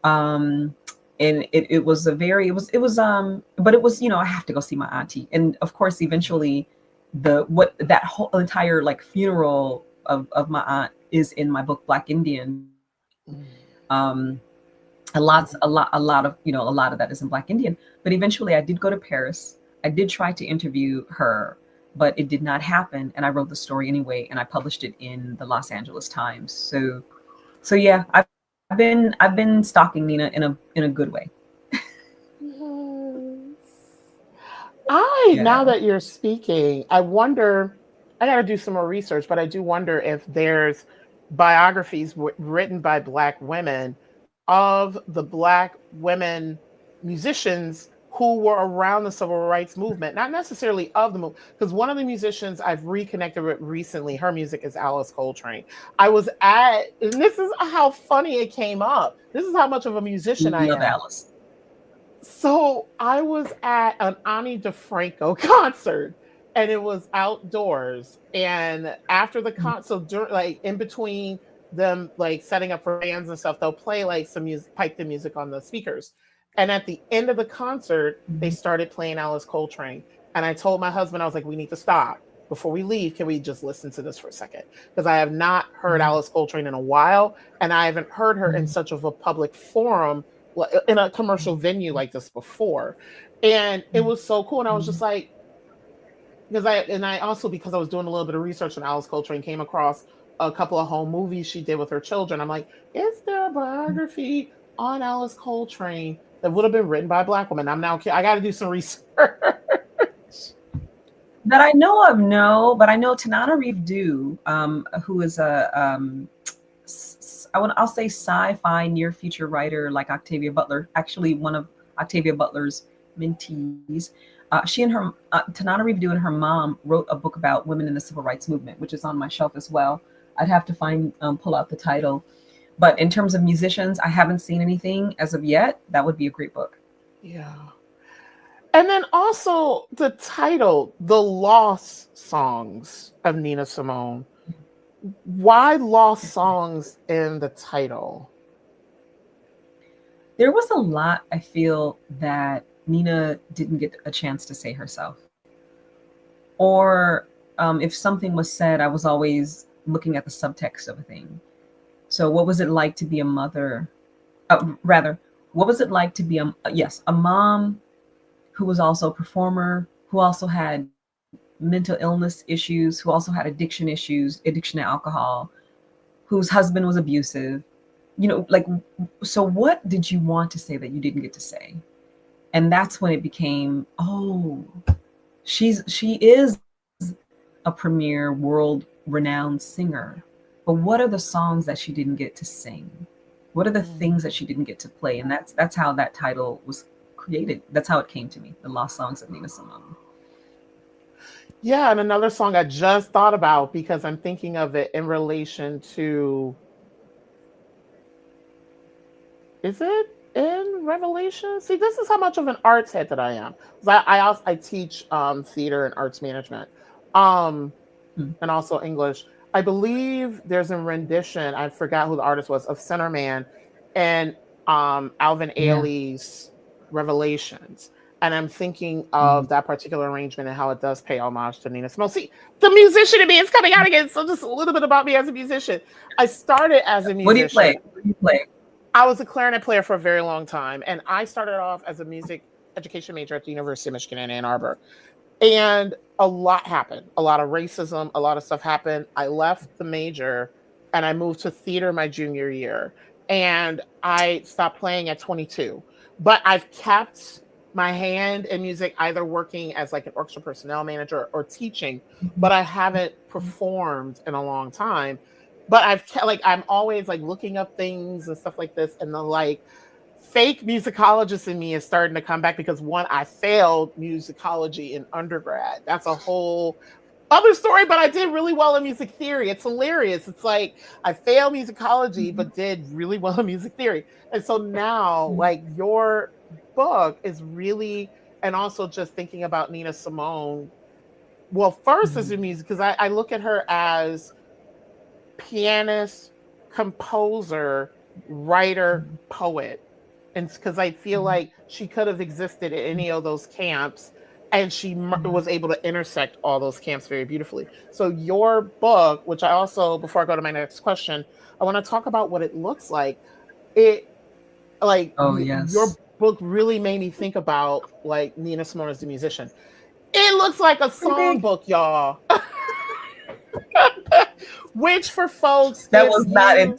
[SPEAKER 2] And it was but it was, I have to go see my auntie. And of course, eventually that whole entire like funeral of my aunt is in my book, Black Indian. A lot of that is in Black Indian. But eventually I did go to Paris. I did try to interview her, but it did not happen. And I wrote the story anyway, and I published it in the Los Angeles Times. So yeah, I've been stalking Nina in a good way.
[SPEAKER 1] Now that you're speaking, I wonder, I got to do some more research, but I do wonder if there's biographies written by Black women of the Black women musicians who were around the civil rights movement, not necessarily of the movement, because one of the musicians I've reconnected with recently, her music is Alice Coltrane. And this is how funny it came up. This is how much of a musician I am.
[SPEAKER 2] Alice.
[SPEAKER 1] So I was at an Ani DeFranco concert, and it was outdoors. And after the concert, like in between them like setting up for bands and stuff, they'll play like some music, pipe the music on the speakers. And at the end of the concert, they started playing Alice Coltrane. And I told my husband, I was like, we need to stop. Before we leave, can we just listen to this for a second? Because I have not heard Alice Coltrane in a while, and I haven't heard her in such of a public forum, in a commercial venue like this before. And it was so cool. And I was just like, because I was doing a little bit of research on Alice Coltrane, came across a couple of home movies she did with her children. I'm like, is there a biography on Alice Coltrane that would have been written by a Black woman? I got to do some research.
[SPEAKER 2] That I know of, no, but I know Tananarive Due, who is I'll say sci-fi near future writer like Octavia Butler, actually one of Octavia Butler's mentees. She and her, Tananarive Due and her mom wrote a book about women in the civil rights movement, which is on my shelf as well. I'd have to pull out the title. But in terms of musicians, I haven't seen anything as of yet. That would be a great book.
[SPEAKER 1] Yeah. And then also the title, The Lost Songs of Nina Simone. Why Lost Songs in the title?
[SPEAKER 2] There was a lot, I feel, that Nina didn't get a chance to say herself. Or if something was said, I was always looking at the subtext of a thing. So what was it like to be a mother? What was it like to be a mom who was also a performer, who also had mental illness issues, who also had addiction to alcohol, whose husband was abusive, so what did you want to say that you didn't get to say? And that's when it became, she is a premier world renowned singer, but what are the songs that she didn't get to sing? What are the things that she didn't get to play? And that's how that title was created. That's how it came to me, The Lost Songs of Nina Simone.
[SPEAKER 1] Yeah, and another song I just thought about because I'm thinking of it in relation to, is it in revelation. See, this is how much of an arts head that I am. 'Cause I also I teach theater and arts management, um,
[SPEAKER 2] Hmm.
[SPEAKER 1] and also English. I believe there's a rendition. I forgot who the artist was of Centerman and Alvin
[SPEAKER 2] Yeah.
[SPEAKER 1] Ailey's Revelations. And I'm thinking
[SPEAKER 2] Mhm.
[SPEAKER 1] of that particular arrangement and how it does pay homage to Nina Simone. See, the musician in me is coming out again. So just a little bit about me as a musician. I started as a
[SPEAKER 2] What do you play?
[SPEAKER 1] musician.
[SPEAKER 2] What do you play?
[SPEAKER 1] I was a clarinet player for a very long time, and I started off as a music education major at the University of Michigan in Ann Arbor. And a lot happened. A lot of racism, a lot of stuff happened. I left the major and I moved to theater my junior year. And I stopped playing at 22. But I've kept my hand in music, either working as like an orchestra personnel manager or teaching, but I haven't performed in a long time. But like I'm always like looking up things and stuff like this, and the like fake musicologist in me is starting to come back because one, I failed musicology in undergrad. That's a whole other story, but I did really well in music theory. It's hilarious. It's like I failed musicology,
[SPEAKER 2] Mhm.
[SPEAKER 1] but did really well in music theory. And so now, like your book is really, and also just thinking about Nina Simone. Well, first as a
[SPEAKER 2] Mhm.
[SPEAKER 1] music, because I look at her as pianist, composer, writer,
[SPEAKER 2] Mhm.
[SPEAKER 1] poet. And because I feel
[SPEAKER 2] Mhm.
[SPEAKER 1] like she could have existed in any of those camps and she
[SPEAKER 2] Yeah.
[SPEAKER 1] was able to intersect all those camps very beautifully. So, your book, which I also, before I go to my next question, I want to talk about what it looks like. It, like,
[SPEAKER 2] Oh,
[SPEAKER 1] your
[SPEAKER 2] yes.
[SPEAKER 1] book really made me think about like Nina Simone as the musician. It looks like a
[SPEAKER 2] Pretty big.
[SPEAKER 1] songbook, y'all. Which for folks,
[SPEAKER 2] That
[SPEAKER 1] if
[SPEAKER 2] was not it.
[SPEAKER 1] you,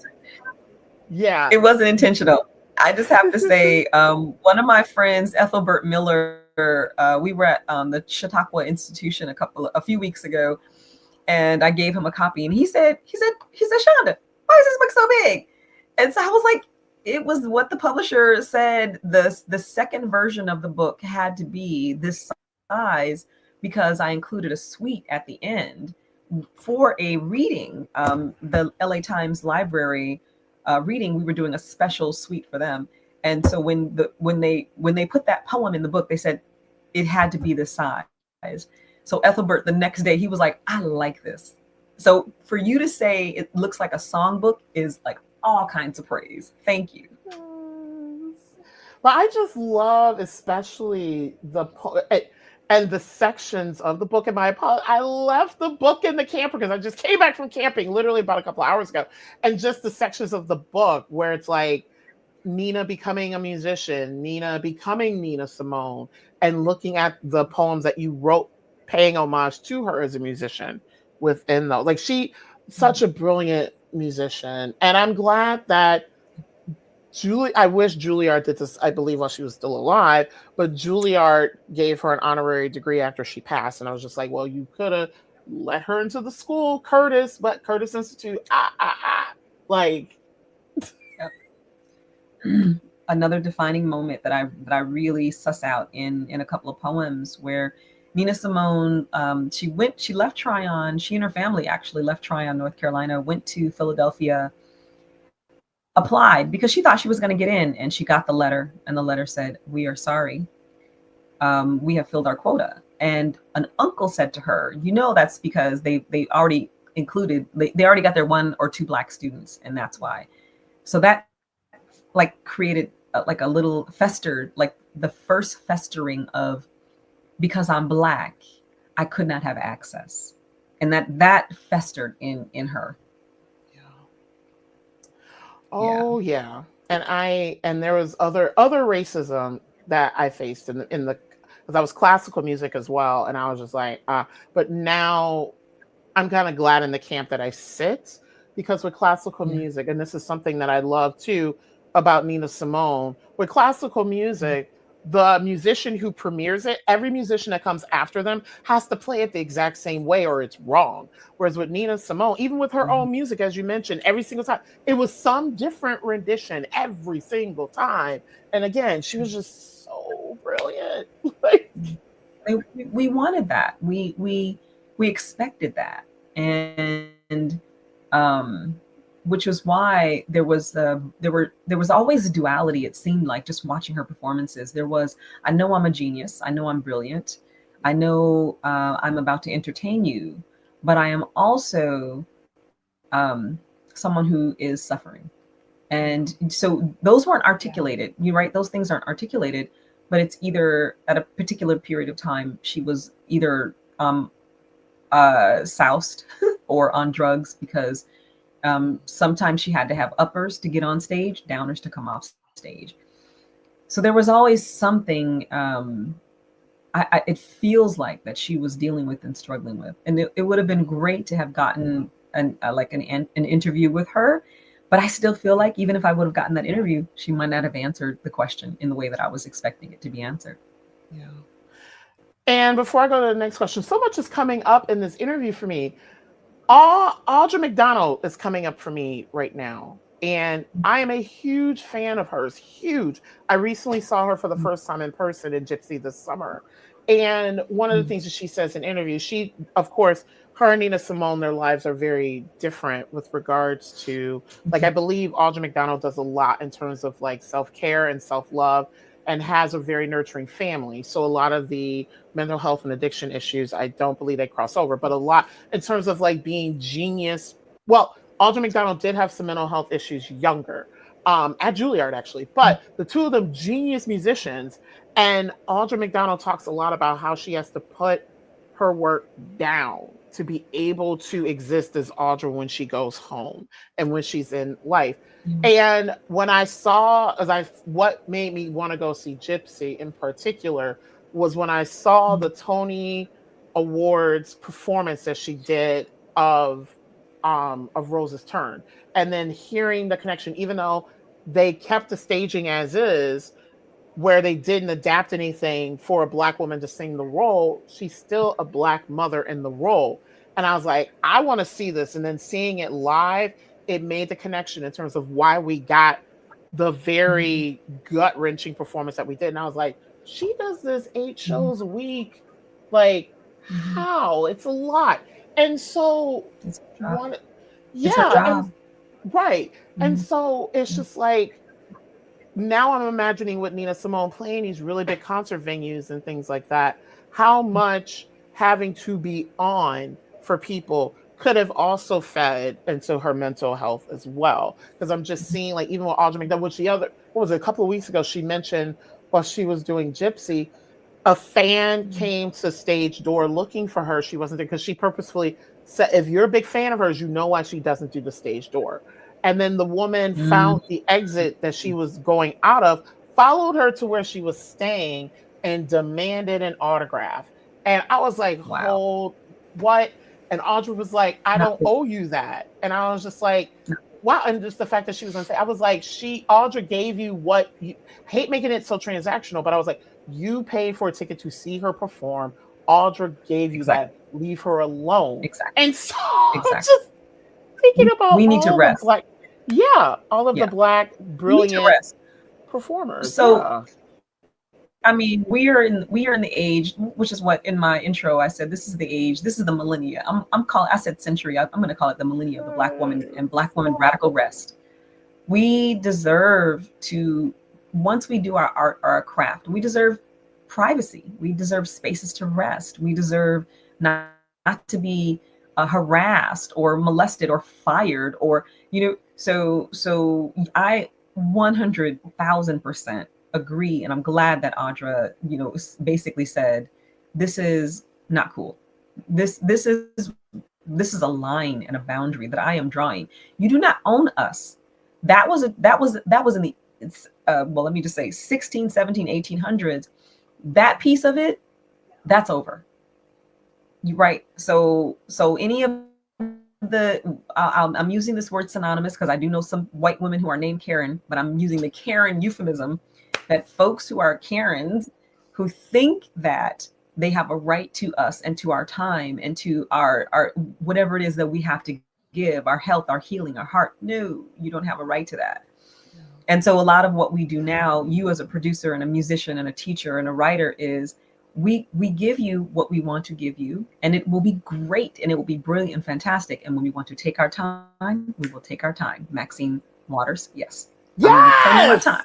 [SPEAKER 1] yeah.
[SPEAKER 2] It wasn't intentional. I just have to say, one of my friends, Ethelbert Miller, we were at the Chautauqua Institution a few weeks ago, and I gave him a copy, and he said, Shonda, why is this book so big? And so I was like, it was what the publisher said. The second version of the book had to be this size because I included a suite at the end for a reading. The LA Times Library reading, we were doing a special suite for them, and so when they put that poem in the book, they said it had to be this size. So Ethelbert, the next day, he was like, I like this. So for you to say it looks like a songbook is like all kinds of praise. Thank you.
[SPEAKER 1] But I just love, especially and the sections of the book. And I left the book in the camper because I just came back from camping literally about a couple hours ago, and just the sections of the book where it's like Nina becoming a musician, Nina becoming Nina Simone, and looking at the poems that you wrote, paying homage to her as a musician within those. Like such a brilliant musician, and I'm glad that I wish Juilliard did this, I believe, while she was still alive, but Juilliard gave her an honorary degree after she passed. And I was just like, well, you could have let her into the school, Curtis, but Curtis Institute, like,
[SPEAKER 2] Yep. Another defining moment that I really suss out in a couple of poems where Nina Simone, she left Tryon. She and her family actually left Tryon, North Carolina, went to Philadelphia, applied because she thought she was going to get in, and she got the letter, and the letter said, "We are sorry. We have filled our quota." And an uncle said to her, that's because they already they already got their one or two Black students, and that's why. So that like created like a little festered, like the first festering of, because I'm Black, I could not have access, and that festered in her. Yeah.
[SPEAKER 1] oh yeah. And there was other racism that I faced in the because I was classical music as well, and I was just like, but now I'm kind of glad in the camp that I sit, because with classical
[SPEAKER 2] Yeah.
[SPEAKER 1] music, and this is something that I love too about Nina Simone, with classical music, the musician who premieres it, every musician that comes after them has to play it the exact same way or it's wrong. Whereas with Nina Simone, even with her
[SPEAKER 2] Mhm.
[SPEAKER 1] own music, as you mentioned, every single time, it was some different rendition every single time. And again, she was just so brilliant. Like,
[SPEAKER 2] We wanted that. We expected that, and um, which was why there was always a duality. It seemed like, just watching her performances, there was, I know I'm a genius, I know I'm brilliant, I know I'm about to entertain you, but I am also someone who is suffering. And so those weren't articulated. You're right, those things aren't articulated, but it's either at a particular period of time she was either soused or on drugs, because sometimes she had to have uppers to get on stage, downers to come off stage. So there was always something it feels like that she was dealing with and struggling with. And it would have been great to have gotten an interview with her. But I still feel like even if I would have gotten that interview, she might not have answered the question in the way that I was expecting it to be answered.
[SPEAKER 1] Yeah. And before I go to the next question, so much is coming up in this interview for me. Audra McDonald is coming up for me right now. And I am a huge fan of hers, huge. I recently saw her for the first time in person in Gypsy this summer. And one of the things that she says in interviews, she, of course, her and Nina Simone, their lives are very different with regards to, like, I believe Audra McDonald does a lot in terms of like self-care and self-love, and has a very nurturing family. So a lot of the mental health and addiction issues, I don't believe they cross over, but a lot in terms of like being genius. Well, Audra McDonald did have some mental health issues younger, at Juilliard actually, but the two of them genius musicians. And Audra McDonald talks a lot about how she has to put her work down to be able to exist as Audra when she goes home and when she's in life. And when I saw, what made me want to go see Gypsy in particular was when I saw the Tony Awards performance that she did of Rose's Turn, and then hearing the connection, even though they kept the staging as is, where they didn't adapt anything for a Black woman to sing the role, she's still a Black mother in the role. And I was like, I want to see this. And then seeing it live, it made the connection in terms of why we got the very gut-wrenching performance that we did. And I was like, she does this 8 shows a week. Like, how? It's a lot. And so, right. And so it's just like, now I'm imagining with Nina Simone playing these really big concert venues and things like that, how much having to be on for people could have also fed into her mental health as well. Because I'm just seeing, like, even with Audra McDonald, which what was it, a couple of weeks ago, she mentioned while she was doing Gypsy, a fan came to stage door looking for her. She wasn't there because she purposefully said, if you're a big fan of hers, you know why she doesn't do the stage door. And then the woman found the exit that she was going out of, followed her to where she was staying, and demanded an autograph. And I was like, hold, what? And Audra was like, I don't owe you that. And I was just like, wow. And just the fact that she was going to say, I was like, Audra gave you what you, hate making it so transactional, but I was like, you paid for a ticket to see her perform. Audra gave you that. Leave her alone. And so just thinking about
[SPEAKER 2] we need to rest.
[SPEAKER 1] All of the Black brilliant performers.
[SPEAKER 2] So I mean, we are in the age, which is what in my intro I said, this is the age, this is the millennia. I said century, I'm going to call it the millennia of the Black woman and Black woman radical rest. We deserve to, once we do our art, our craft, we deserve privacy. We deserve spaces to rest. We deserve not to be harassed or molested or fired or, so I 100,000% agree. And I'm glad that Audra, basically said, this is not cool. This is a line and a boundary that I am drawing. You do not own us. That was in the, let me just say 16, 17, 1800s. That piece of it, that's over. You're right. So any of I'm using this word synonymous because I do know some white women who are named Karen, but I'm using the Karen euphemism, that folks who are Karens who think that they have a right to us and to our time and to our whatever it is that we have to give, our health, our healing, our heart. No, you don't have a right to that. No. And so a lot of what we do now, you as a producer and a musician and a teacher and a writer, is we give you what we want to give you, and it will be great, and it will be brilliant and fantastic. And when we want to take our time, we will take our time. Maxine Waters, yes.
[SPEAKER 1] Yes.
[SPEAKER 2] Time.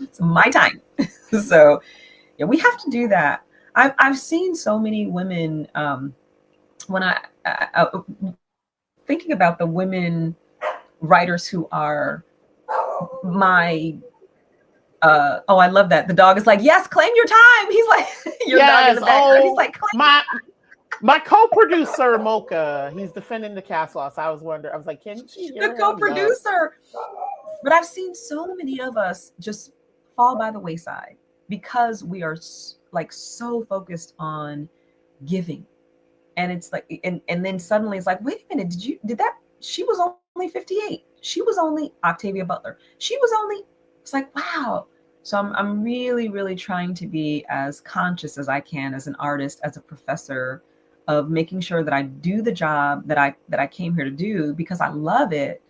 [SPEAKER 2] It's my time. So yeah, we have to do that. I've seen so many women when I thinking about the women writers who are my oh, I love that. The dog is like, yes, claim your time. He's like, your dog in the background. He's like, claim
[SPEAKER 1] my co-producer Mocha, he's defending the castle. So I was wondering, I was like, can she hear
[SPEAKER 2] the co-producer? But I've seen so many of us just fall by the wayside because we are like so focused on giving. And it's like, and then suddenly it's like, wait a minute, she was only 58. She was only Octavia Butler. She was only, it's like, wow. So I'm really, really trying to be as conscious as I can as an artist, as a professor, of making sure that I do the job that I came here to do because I love it.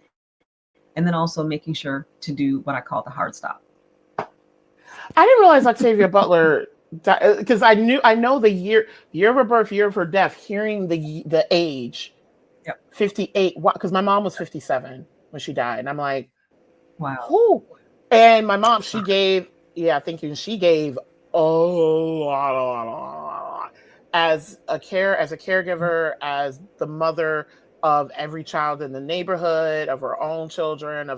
[SPEAKER 2] And then also making sure to do what I call the hard stop.
[SPEAKER 1] I didn't realize Octavia Butler, because I know the year of her birth, year of her death, hearing the age, 58, because my mom was 57 when she died. And I'm like,
[SPEAKER 2] wow.
[SPEAKER 1] Whoo. And my mom, she gave a lot as a caregiver, as the mother of every child in the neighborhood, of her own children,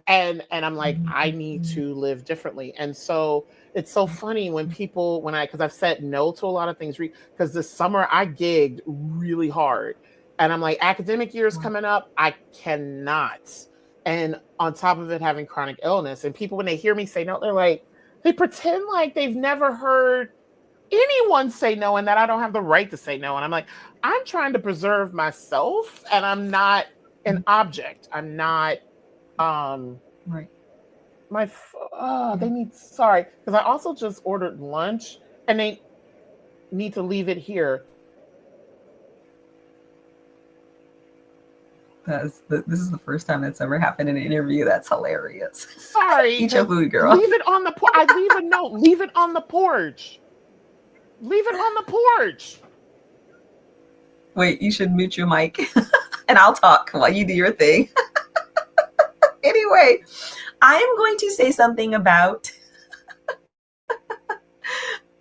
[SPEAKER 1] and I'm like, I need to live differently. And so it's so funny when people, because I've said no to a lot of things, because this summer I gigged really hard. And I'm like, academic year's coming up, I cannot. And on top of it, having chronic illness. And people, when they hear me say no, they're like, they pretend like they've never heard anyone say no and that I don't have the right to say no. And I'm like, I'm trying to preserve myself, and I'm not an object. I'm not,
[SPEAKER 2] right.
[SPEAKER 1] They need, sorry. Because I also just ordered lunch and they need to leave it here.
[SPEAKER 2] This is the first time that's ever happened in an interview. That's hilarious.
[SPEAKER 1] Sorry.
[SPEAKER 2] Eat your food, girl.
[SPEAKER 1] Leave it on the porch. I leave a note. Leave it on the porch. Leave it on the porch.
[SPEAKER 2] Wait, you should mute your mic and I'll talk while you do your thing. Anyway, I am going to say something about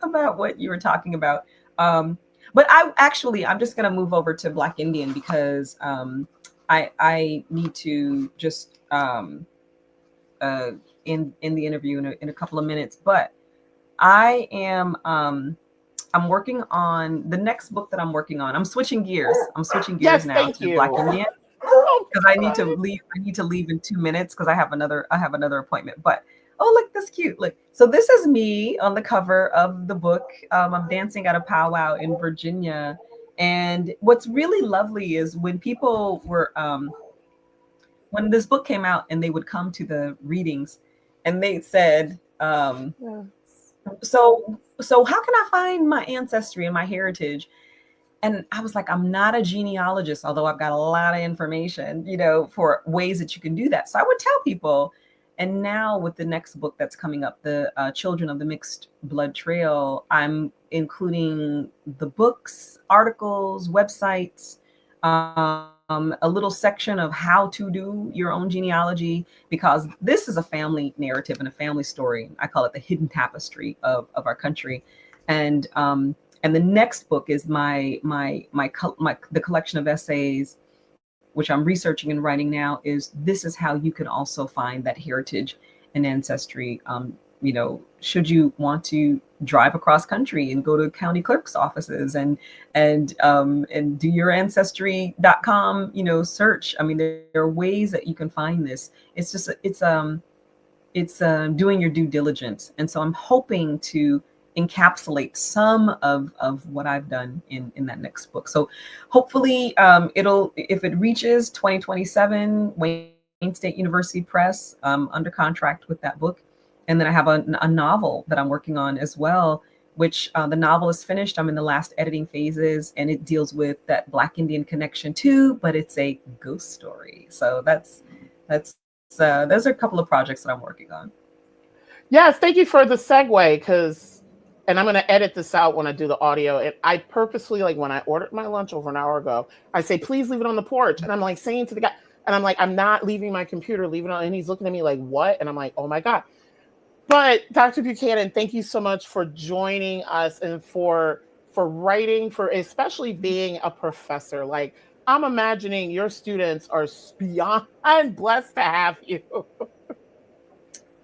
[SPEAKER 2] what you were talking about. But I'm just going to move over to Black Indian because I need to just in the interview in a couple of minutes. But I am I'm working on the next book that I'm working on. I'm switching gears.
[SPEAKER 1] Yes,
[SPEAKER 2] now to Black Indian because I need to leave. I need to leave in 2 minutes because I have another appointment. But oh, look, that's cute. Look, so this is me on the cover of the book. I'm dancing at a powwow in Virginia. And what's really lovely is when people were, when this book came out and they would come to the readings and they said, so how can I find my ancestry and my heritage? And I was like, I'm not a genealogist, although I've got a lot of information, for ways that you can do that. So I would tell people. And now with the next book that's coming up, the Children of the Mixed Blood Trail, I'm including the books, articles, websites, a little section of how to do your own genealogy, because this is a family narrative and a family story. I call it the hidden tapestry of our country. And the next book is the collection of essays, which I'm researching and writing now, this is how you can also find that heritage and ancestry. Should you want to drive across country and go to county clerk's offices and do your ancestry.com, search. I mean, there are ways that you can find this. It's just, it's doing your due diligence. And so I'm hoping to encapsulate some of what I've done in that next book. So hopefully if it reaches 2027, Wayne State University Press, under contract with that book. And then I have a novel that I'm working on as well, which the novel is finished. I'm in the last editing phases, and it deals with that Black Indian connection too, but it's a ghost story. So those are a couple of projects that I'm working on.
[SPEAKER 1] Yes, thank you for the segue because, and I'm going to edit this out when I do the audio. And I purposely, like when I ordered my lunch over an hour ago, I say, please leave it on the porch. And I'm like saying to the guy, and I'm like, I'm not leaving my computer, leave it on. And he's looking at me like, what? And I'm like, oh my God. But Dr. Buchanan, thank you so much for joining us and for writing, for especially being a professor. Like I'm imagining your students are beyond blessed to have you.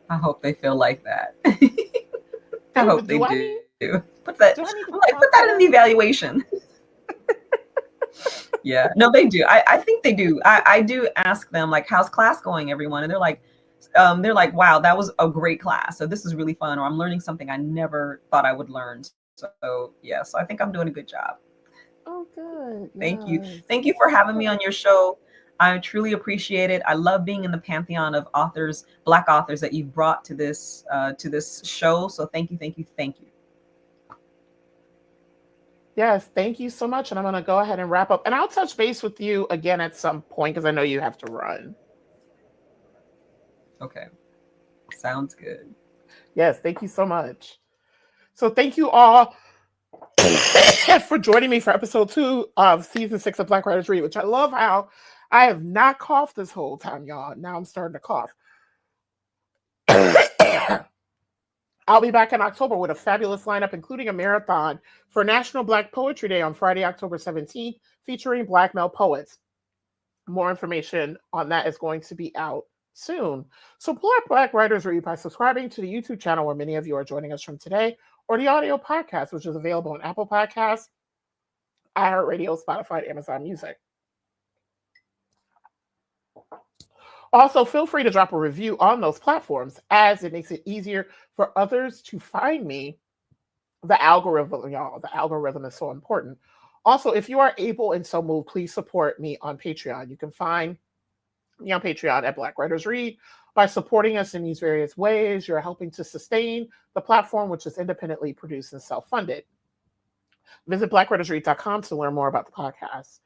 [SPEAKER 2] I hope they feel like that. I
[SPEAKER 1] They,
[SPEAKER 2] hope they
[SPEAKER 1] do I
[SPEAKER 2] do.
[SPEAKER 1] need
[SPEAKER 2] Put that.
[SPEAKER 1] do I need to
[SPEAKER 2] I'm like, put
[SPEAKER 1] talk to
[SPEAKER 2] that in the
[SPEAKER 1] them?
[SPEAKER 2] evaluation. Yeah, no, they do. I think they do. I do ask them like, how's class going, everyone? And they're like, wow, that was a great class. So this is really fun, or I'm learning something I never thought I would learn. So yeah, so I think I'm doing a good job.
[SPEAKER 1] Oh, good.
[SPEAKER 2] Thank you.
[SPEAKER 1] Yes.
[SPEAKER 2] Thank you for having me on your show. I truly appreciate it. I love being in the pantheon of authors, Black authors that you've brought to this show. So thank you, thank you, thank you.
[SPEAKER 1] Yes, thank you so much. And I'm going to go ahead and wrap up. And I'll touch base with you again at some point because I know you have to run.
[SPEAKER 2] Okay. Sounds good.
[SPEAKER 1] Yes, thank you so much. So thank you all for joining me for episode 2 of season 6 of Black Writers Read, which I love how I have not coughed this whole time, y'all. Now I'm starting to cough. I'll be back in October with a fabulous lineup, including a marathon for National Black Poetry Day on Friday, October 17th, featuring Black male poets. More information on that is going to be out soon. Support Black Writers Read by subscribing to the YouTube channel where many of you are joining us from today, or the audio podcast, which is available on Apple Podcasts, iHeartRadio, Spotify, Amazon Music. Also, feel free to drop a review on those platforms as it makes it easier for others to find me. The algorithm, y'all, the algorithm is so important. Also, if you are able and so moved, please support me on Patreon. You can find me on Patreon at Black Writers Read. By supporting us in these various ways, you're helping to sustain the platform, which is independently produced and self-funded. Visit blackwritersread.com to learn more about the podcast.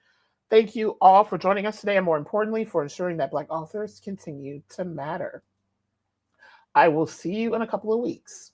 [SPEAKER 1] Thank you all for joining us today, and more importantly, for ensuring that Black authors continue to matter. I will see you in a couple of weeks.